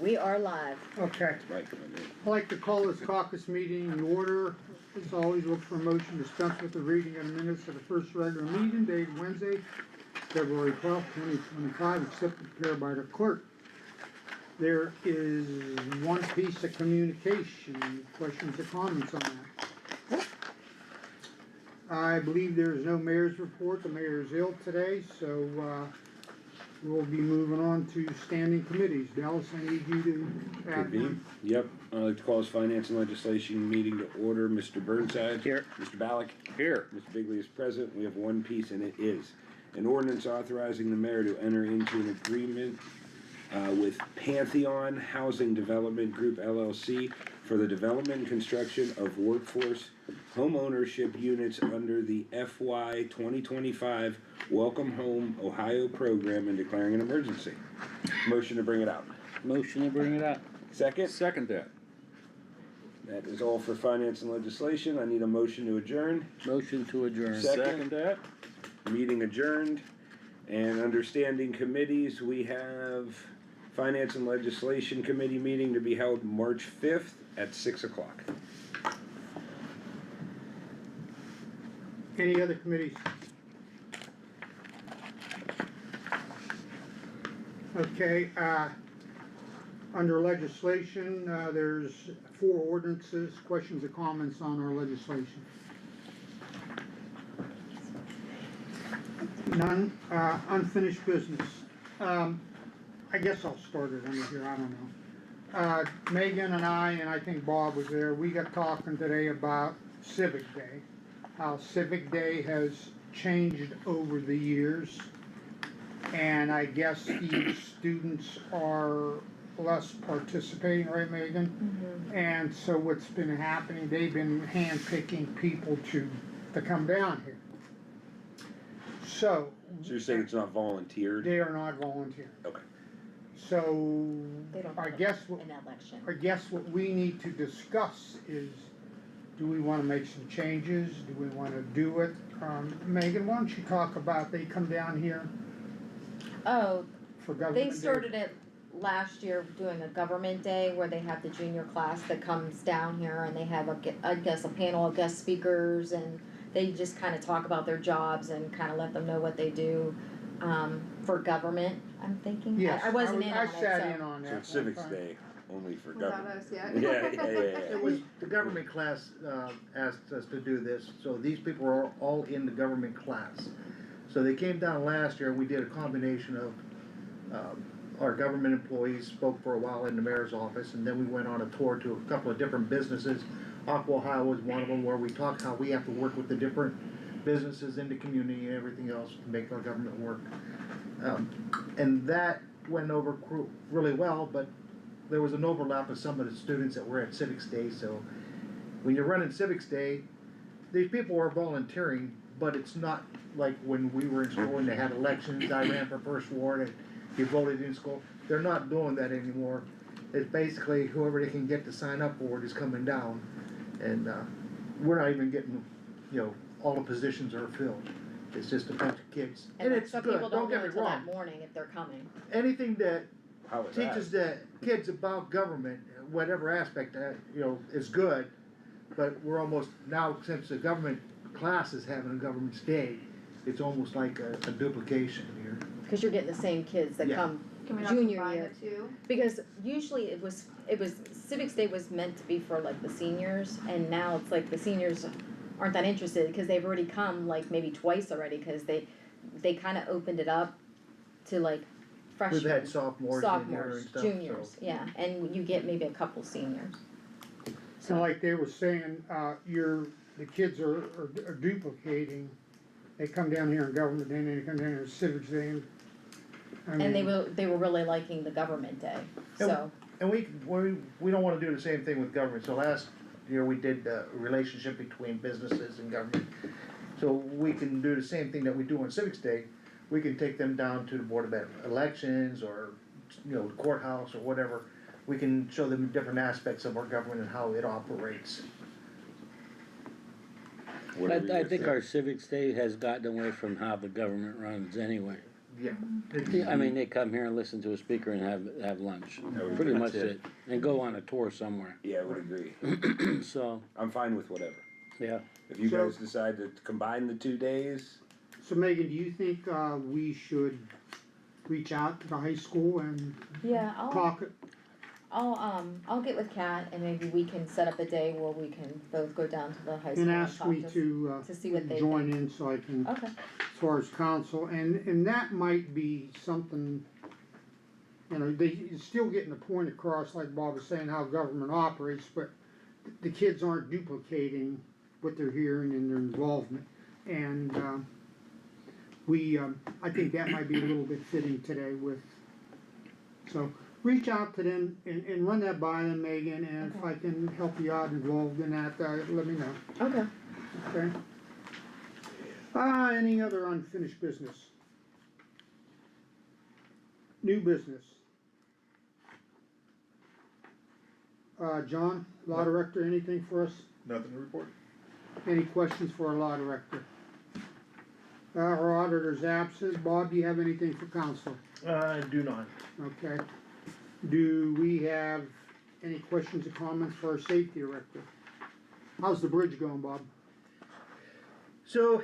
We are live. Okay, Right. I'd like to call this caucus meeting in order. As always, look for a motion to dispense with the reading of the minutes of the first regular meeting dated Wednesday, February 12th, 2025, except prepared by the clerk. There is one piece of communication. Questions or comments on that? I believe there is no mayor's report. The mayor is ill today, so we'll be moving on to standing committees. Dallas, I need you to add one. Yep, I'd like to call this Finance and Legislation meeting to order. Mr. Burnside. Here. Mr. Ballack. Here. Mr. Bigley is present. We have one piece, and it is an ordinance authorizing the mayor to enter into an agreement with Pantheon Housing Development Group LLC for the development and construction of workforce homeownership units under the FY 2025 Welcome Home Ohio program and declaring an emergency. Motion to bring it out. Motion to bring it up. Second? Second that. That is all for finance and legislation. I need a motion to adjourn. Motion to adjourn. Second. that. Meeting adjourned. And under standing committees, we have Finance and Legislation Committee meeting to be held March 5th at 6 o'clock. Any other committees? Okay, under legislation, there's 4 ordinances. Questions or comments on our legislation? None. Unfinished business. I guess I'll start it under here, I don't know. Megan and I think Bob was there, we got talking today about Civic Day. How Civic Day has changed over the years. And I guess the students are less participating, right, Megan? Mm-hmm. And so what's been happening, they've been handpicking people to come down here. So you're saying it's not volunteered? They are not volunteering. Okay. So They don't I vote guess what we need to discuss is, do we want to make some changes? Do we want to do it? Megan, why don't you talk about, they come down here Oh, for government they day? started it last year doing a government day where they have the junior class that comes down here and they have I guess a panel of guest speakers and they just kind of talk about their jobs and kind of let them know what they do for government, I'm thinking. Yes, I wasn't in on I it, sat so. in on that. So it's Civics Day only for Without government. us yet. Yeah. It was, the government class asked us to do this, so these people are all in the government class. So they came down last year, and we did a combination of our government employees, spoke for a while in the mayor's office, and then we went on a tour to a couple of different businesses. Aqua Ohio was one of them, where we talked how we have to work with the different businesses in the community and everything else to make our government work. And that went over really well, but there was an overlap of some of the students that were at Civics Day, so when you're running Civics Day, these people are volunteering, but it's not like when we were in school and they had elections. I ran for first ward and you voted in school. They're not doing that anymore. It's basically whoever they can get to sign up for it is coming down, and we're not even getting, all the positions are filled. It's just a bunch of kids, and it's some good. people don't Don't get know me until wrong. that morning if they're coming. Anything that How is that? teaches the kids about government, whatever aspect, is good. But we're almost now, since the government class is having a government's day, it's almost like a duplication here. Because you're getting the same kids that Yeah. come Can we not junior combine year. the two? Because usually it was Civics Day was meant to be for like the seniors, and now it's like the seniors aren't that interested because they've already come like maybe twice already because they kind of opened it up to like freshmen, We've had sophomores in here and stuff, juniors, so. yeah, and you get maybe a couple seniors. So like they were saying, the kids are duplicating. They come down here in government day, and then they come down here in Civics Day. And they were really liking the government day, so. And we don't wanna do the same thing with government, so last year we did a relationship between businesses and government. So we can do the same thing that we do on Civics Day. We can take them down to the Board of Elections or, the courthouse or whatever. We can show them different aspects of our government and how it operates. Whatever I you think think. our Civics Day has gotten away from how the government runs anyway. yeah. Yeah, I mean, they come here and listen to a speaker and have lunch, That would pretty be- much that's it, and go on a tour somewhere, Yeah, I would agree. so, I'm fine with whatever. yeah. If you So- guys decide to combine the 2 days, So Megan, do you think, we should reach out to the high school and Yeah, talk? I'll get with Kat and maybe we can set up a day where we can both go down to the high school And and ask talk me to. to, see what they join in so I can, Okay, as far as council, and that might be something, you know, you're still getting the point across, like Bob was saying, how government operates, but the kids aren't duplicating what they're hearing in their involvement. And, I think that might be a little bit fitting today with, so reach out to them and run that by them, Megan, and if I can help you out involved in that, let me know, okay. okay? Any other unfinished business? New business? John, law director, anything for us? Nothing to report. Any questions for our law director? Our auditor's absent. Bob, do you have anything for council? I do not. Okay. Do we have any questions or comments for our safety director? How's the bridge going, Bob? So,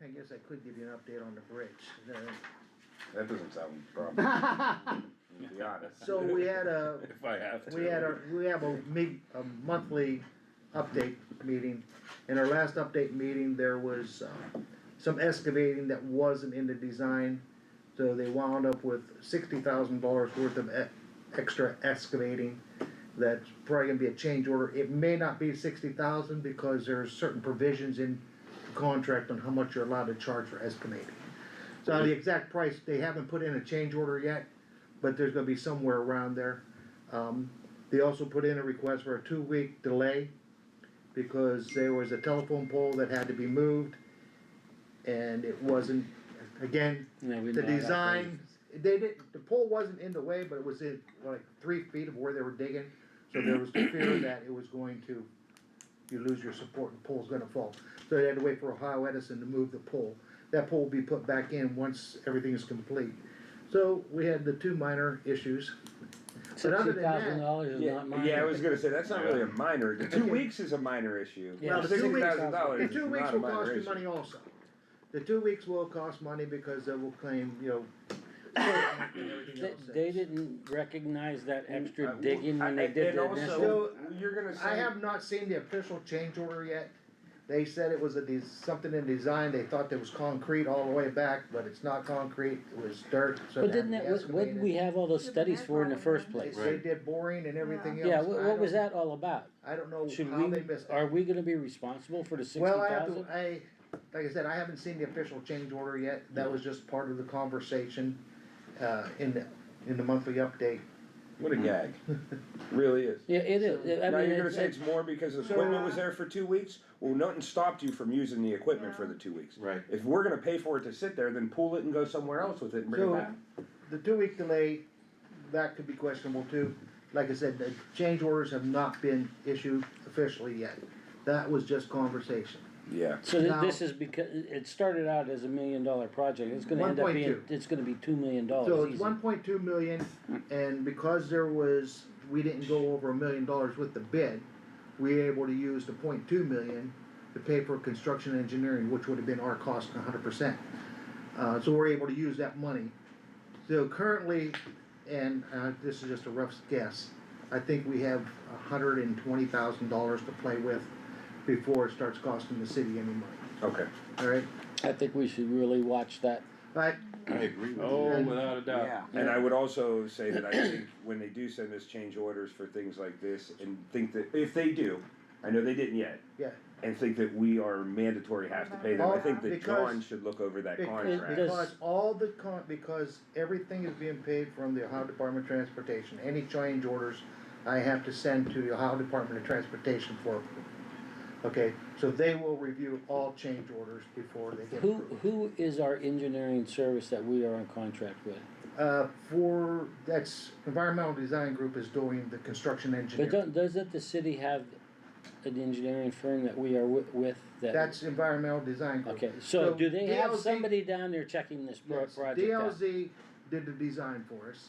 I guess I could give you an update on the bridge. that doesn't sound problem, to be honest. So we had a, If I have to. we have a monthly update meeting. In our last update meeting, there was, some excavating that wasn't in the design. So they wound up with $60,000 worth of extra excavating. That's probably gonna be a change order. It may not be 60,000 because there's certain provisions in the contract on how much you're allowed to charge for excavating. So the exact price, they haven't put in a change order yet, but there's gonna be somewhere around there. They also put in a request for a 2-week delay because there was a telephone pole that had to be moved. And it wasn't, again, Yeah, we the know that design, the pole wasn't in the way, but it was in like 3 feet of where they were digging. So there was the fear that it was going to, you lose your support and the pole's gonna fall. So they had to wait for Ohio Edison to move the pole. That pole will be put back in once everything is complete. So we had the 2 minor issues. But other than that, $60,000 is Yeah, not mine. yeah, I was gonna say, that's not really a minor, the 2 weeks is a minor issue. Yeah, well, the 2 weeks, $60,000 the is 2 weeks not a will minor cost you issue. money also. The 2 weeks will cost money because they will claim, and everything They, else. they didn't recognize that extra Uh, digging when they did and the also, initial. you're gonna say. I have not seen the official change order yet. They said it was something in design, they thought there was concrete all the way back, but it's not concrete, it was dirt, so But it had to didn't be that, what did we excavated. have all those studies for in the first place? They did boring and everything else. Yeah, I what was don't- that all about? I don't know Should how we, they missed are it. we gonna be responsible for the Well, I have 60,000? to, like I said, I haven't seen the official change order yet, that was just part of the conversation, in the monthly update. What a gag, really is. Yeah, it is, I Now, mean, you're gonna it's, say it's more because the So- equipment was there for 2 weeks? Well, nothing stopped you from using the equipment for the 2 weeks. Right. If we're gonna pay for it to sit there, then pull it and go somewhere else with it and bring it So, back. the 2-week delay, that could be questionable too. Like I said, the change orders have not been issued officially yet. That was just conversation. Yeah. so now- this is because, it started out as $1 million project, it's gonna end up being, 1.2. it's gonna be $2 million So it's easy. 1.2 million, and because we didn't go over $1 million with the bid, we were able to use the 0.2 million to pay for construction engineering, which would have been our cost 100%. So we're able to use that money. So currently, and this is just a rough guess, I think we have $120,000 to play with before it starts costing the city any money, Okay. alright? I think we should really watch that. But, I agree with Oh, you. without a doubt. And I would also say that I think when they do send us change orders for things like this, and think that, if they do, I know they didn't yet, yeah, and think that we are mandatory have to pay them, I think that Because- John should look over that because, contract. Does- because all the because everything is being paid from the Ohio Department of Transportation, any change orders I have to send to the Ohio Department of Transportation for approval. Okay, so they will review all change orders before they get approved. Who is our engineering service that we are on contract with? That's, Environmental Design Group is doing the construction But engineering. doesn't the city have an engineering firm that we are with that? That's Environmental Design Group. Okay, so do they have DLZ somebody down there checking this Yes, project out? DLZ did the design for us,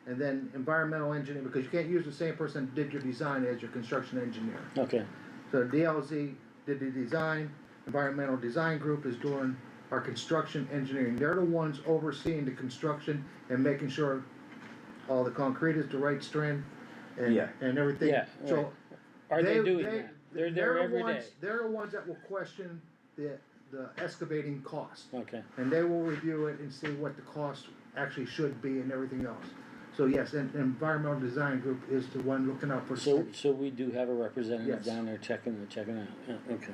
and then environmental engineer, because you can't use the same person that did your design as your construction engineer. Okay, So DLZ did the design, Environmental Design Group is doing our construction engineering. They're the ones overseeing the construction and making sure all the concrete is the right strength Yeah. and everything. Yeah, So are they doing that? They're there the every day? ones, they're the ones that will question the excavating cost. Okay, And they will review it and see what the cost actually should be and everything else. So yes, and Environmental Design Group is the one looking out for the so, city. so we do have a representative Yes. down there checking out, yeah, okay,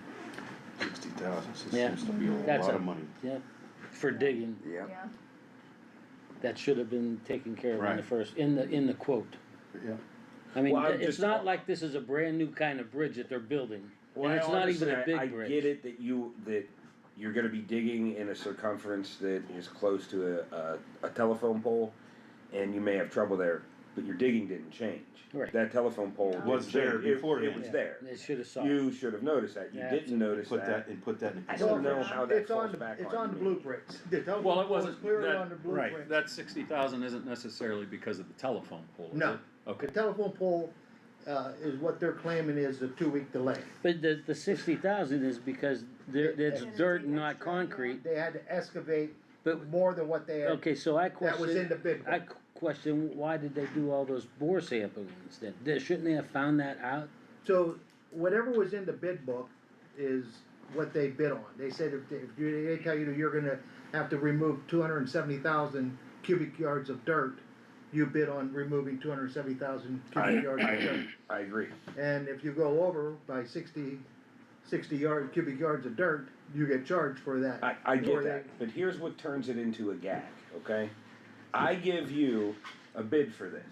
60,000 Yeah. seems to be a That's lot a- of money. yeah, for digging, Yeah. Yeah, that should have been taken care of in the Right. first, in the quote. Yeah. I mean, Well, I'm it's just- not like this is a brand new kind of bridge that they're building, Well, and it's not even a honestly, big bridge. I get it that you're gonna be digging in a circumference that is close to a telephone pole, and you may have trouble there, but your digging didn't change. Right. That telephone pole Yeah. Was didn't there change. It beforehand. was Yeah, there. They should have saw it. You should have noticed that, you Yeah, didn't notice Put that. that, and put that in. I don't know how that It's on falls the- back It's on on the you. blueprints. The telephone Well, it pole is wasn't clearly that- on the blueprint. Right, that 60,000 isn't necessarily because of the telephone pole, is No. it? Okay. The telephone pole, is what they're claiming is a 2-week delay. But the 60,000 is because it's They- dirt and not concrete, They had to excavate but, more than what they had, okay, so I that was in question, the bid I book. question, why did they do all those bore samplings then? Shouldn't they have found that out? So whatever was in the bid book is what they bid on. They said they tell you that you're gonna have to remove 270,000 cubic yards of dirt, you bid on removing 270,000 cubic yards of dirt. I agree. And if you go over by 60 cubic yards of dirt, you get charged for that. I Or get they- that, but here's what turns it into a gag, okay? I give you a bid for this,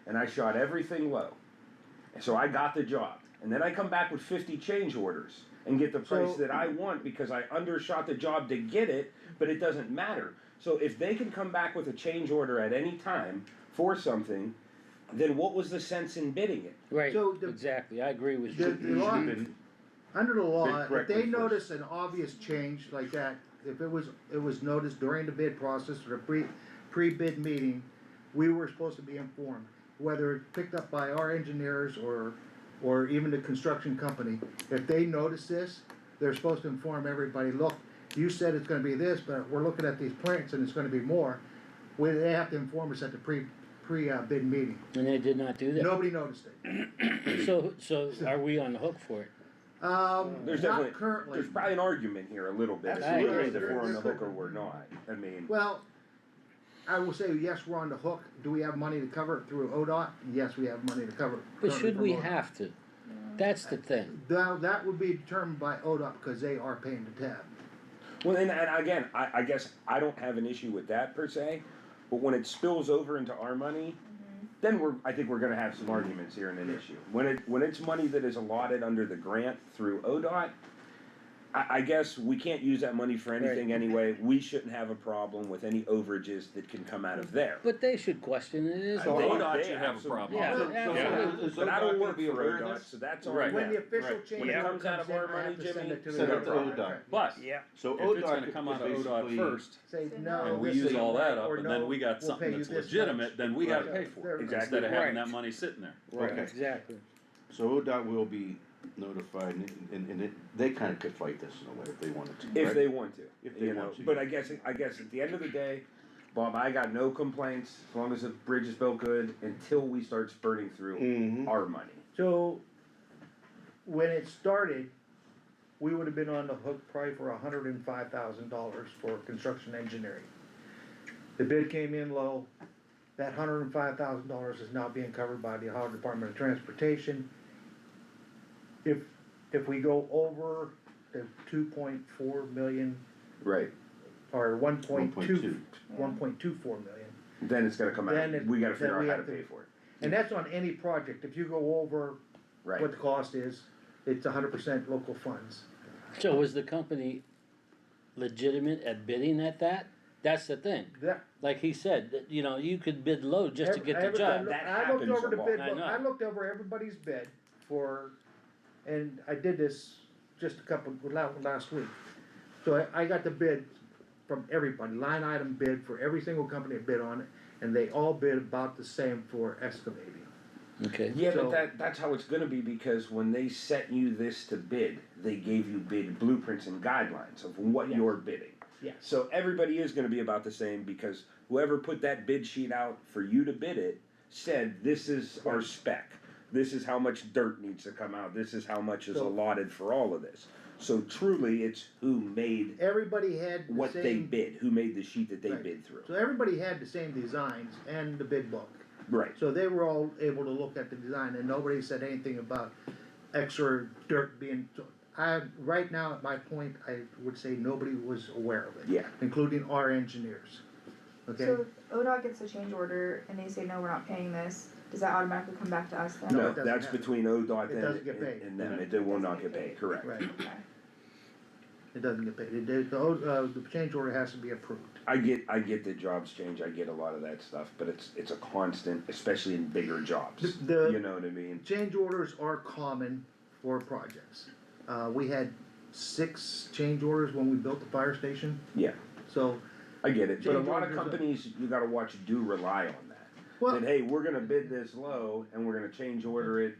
and I shot everything low. So I got the job, and then I come back with 50 change orders and get the price So- that I want because I undershot the job to get it, but it doesn't matter. So if they can come back with a change order at any time for something, then what was the sense in bidding it? Right, So the- exactly, I agree with The, you. the law, under the law, Bid if correctly they first. notice an obvious change like that, if it was noticed during the bid process or the pre-bid meeting, we were supposed to be informed, whether it's picked up by our engineers or even the construction company. If they notice this, they're supposed to inform everybody, look, you said it's gonna be this, but we're looking at these prints and it's gonna be more. They have to inform us at the pre-bid meeting. And they did not do that? Nobody noticed it. So are we on the hook for it? There's Not definitely, currently. there's probably an argument here a little bit, as to Absolutely. whether if we're on the There hook or could- we're not. I mean, Well, I will say, yes, we're on the hook. Do we have money to cover it through ODOT? Yes, we have money to cover it. But currently should from we ODOT. have to? That's the thing. Now, that would be determined by ODOT because they are paying the tab. well, and again, I guess I don't have an issue with that per se, but when it spills over into our money, then I think we're gonna have some arguments here and an issue. When it's money that is allotted under the grant through ODOT, I guess we can't use that money for anything anyway. We shouldn't have a problem with any overages that can come out of there. But they should question it as So well. ODOT they should have a absolutely- problem. Yeah, So- absolutely. is But I ODOT don't gonna work be for aware of ODOT, this? so that's on Right. When the them. official right. change When it order comes out of in, our I money, have to send Jimmy, it to send the it to ODOT. ODOT. But So if ODOT it's gonna come out of is ODOT basically- first, Say, And no. and we this use is all that right, up, or and no, then we got we'll something pay you that's this legitimate, much. then we gotta Right. pay for it, Exactly. instead of having Right. that money sitting there. Okay. Exactly. So ODOT will be notified, and they kinda could fight this in a way if they wanted to. If right? they want to, If they you know, want to. but I guess at the end of the day, Bob, I got no complaints as long as the bridge is built good until we start spurting through Mhm. our money. So, when it started, we would have been on the hook probably for $105,000 for construction engineering. The bid came in low, that $105,000 is now being covered by the Ohio Department of Transportation. If we go over the 2.4 million, Right. or 1.2. 1.24 million, Then it's gonna come out, Then we gotta figure then we out how to have to- pay for it. and that's on any project, if you go over Right. what the cost is, it's 100% local funds. So was the company legitimate at bidding at that? That's the thing. That, Like he said, that, you know, you could bid low just to get the job. That I looked happens over a the lot. bid I book, know. I looked over everybody's bid for and I did this just last week. So I got the bid from everybody, line item bid for every single company that bid on it, and they all bid about the same for excavating. Okay. Yeah, So- but that's how it's gonna be, because when they set you this to bid, they gave you bid blueprints and guidelines of what Yes. you're bidding. Yes. So everybody is gonna be about the same, because whoever put that bid sheet out for you to bid it said, this is our spec. This is how much dirt needs to come out, this is how much is So- allotted for all of this. So truly, it's who made Everybody had the what they same, bid, who made the sheet that they Right. bid through. so everybody had the same designs and the bid book. Right. So they were all able to look at the design, and nobody said anything about extra dirt being, right now, at my point, I would say nobody was aware of it. Yeah. Including our engineers, okay? So ODOT gets a change order and they say, no, we're not paying this, does that automatically come back to us then? No, No, it doesn't that's happen. between ODOT It doesn't get paid. and them, it will not get paid, correct. Right, Okay. it doesn't get paid, the change order has to be approved. I get the jobs change, I get a lot of that stuff, but it's a constant, especially in bigger jobs, The- you know what I mean? Change orders are common for projects. We had 6 change orders when we built the fire station, Yeah, so, I get it, but a Change lot of orders are- companies, you gotta watch, do rely on that. well, That, hey, we're gonna bid this low, and we're gonna change order it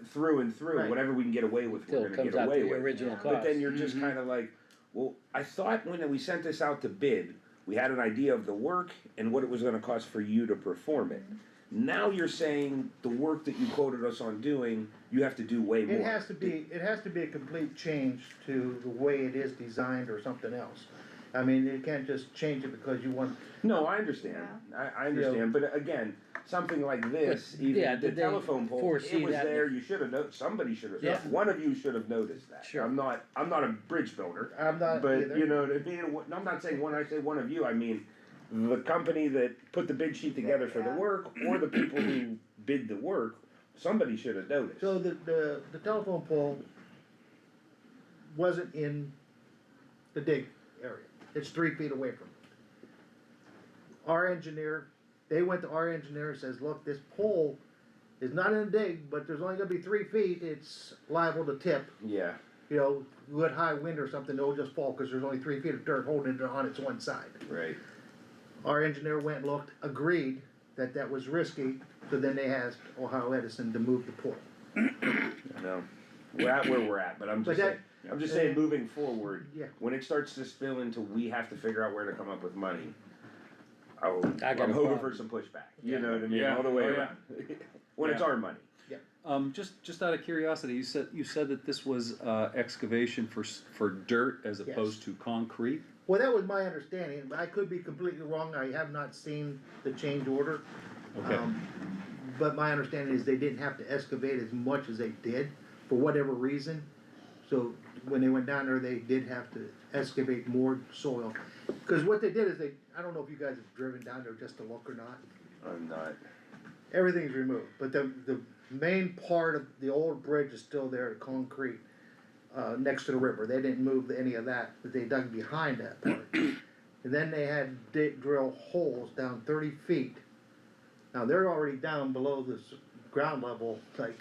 through and through, Right. whatever we can get away with, Till we're it gonna comes get out to away the with. original Yeah. cost. But then you're just kinda like, well, I thought when we sent this out to bid, we had an idea of the work and what it was gonna cost for you to perform it. Now you're saying the work that you quoted us on doing, you have to do way more. it has to be a complete change to the way it is designed or something else. I mean, you can't just change it because you want, No, I understand, I understand, but again, something like this, But, yeah, even the did they telephone pole, foresee it was that? there, you should have somebody should have, Yeah. one of you should have noticed that. Sure. I'm not a bridge builder, I'm not but either. you know what I mean, I'm not saying when I say one of you, I mean the company that put the bid sheet together for the work, or the people who bid the work, somebody should have noticed. So the telephone pole wasn't in the dig area, it's 3 feet away from it. Our engineer, they went to our engineer and says, look, this pole is not in a dig, but there's only gonna be 3 feet, it's liable to tip. Yeah, You know, good high wind or something, it'll just fall, cause there's only 3 feet of dirt holding it on its one side. right, Our engineer went and looked, agreed that that was risky, so then they asked Ohio Edison to move the pole. I know, we're at where we're at, but I'm But just saying, moving forward, Yeah. when it starts to spill into we have to figure out where to come up with money, I'm I got a hoping problem. for some pushback, you know what I mean, Yeah. all the way Oh, yeah. around. When it's Yeah. our money. Just out of curiosity, you said that this was excavation for dirt as Yes. opposed to concrete? Well, that was my understanding, but I could be completely wrong, I have not seen the change order. Okay. But my understanding is they didn't have to excavate as much as they did, for whatever reason. So when they went down there, they did have to excavate more soil. Cause what they did is I don't know if you guys have driven down there just to look or not, I'm not, everything's removed, but the main part of the old bridge is still there, concrete, next to the river, they didn't move any of that, but they dug behind that part. And then they had drill holes down 30 feet. Now, they're already down below the ground level, like,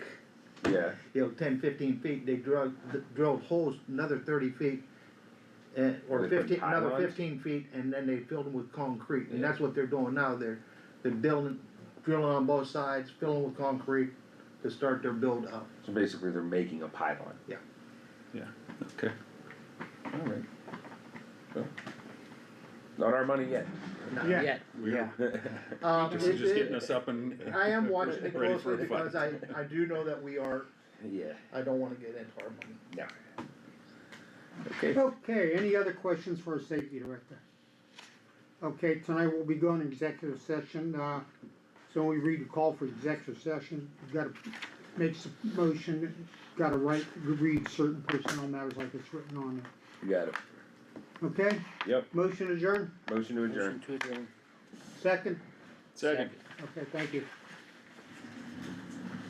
yeah, 10, 15 feet, they drilled holes another 30 feet. Or With the 15, another pylons? 15 feet, and then they filled them with concrete, and that's what they're doing now, they're drilling on both sides, filling with concrete to start their build up. so basically they're making a pylon. Yeah, okay. Alright. Not our money yet. Yeah. Yet. Yeah. Just getting us up and. I am watching it ready for closely a fight. because I do know that we are, Yeah, I don't wanna get into our money. no. Okay, Okay, any other questions for our safety director? Okay, tonight we'll be going to executive session, so when we read the call for executive session, you've gotta make some motion, gotta read certain personnel matters like it's written on you got it. it. Okay, Yep, motion adjourned, motion to adjourn. Motion to adjourn. second, Second. okay, thank you.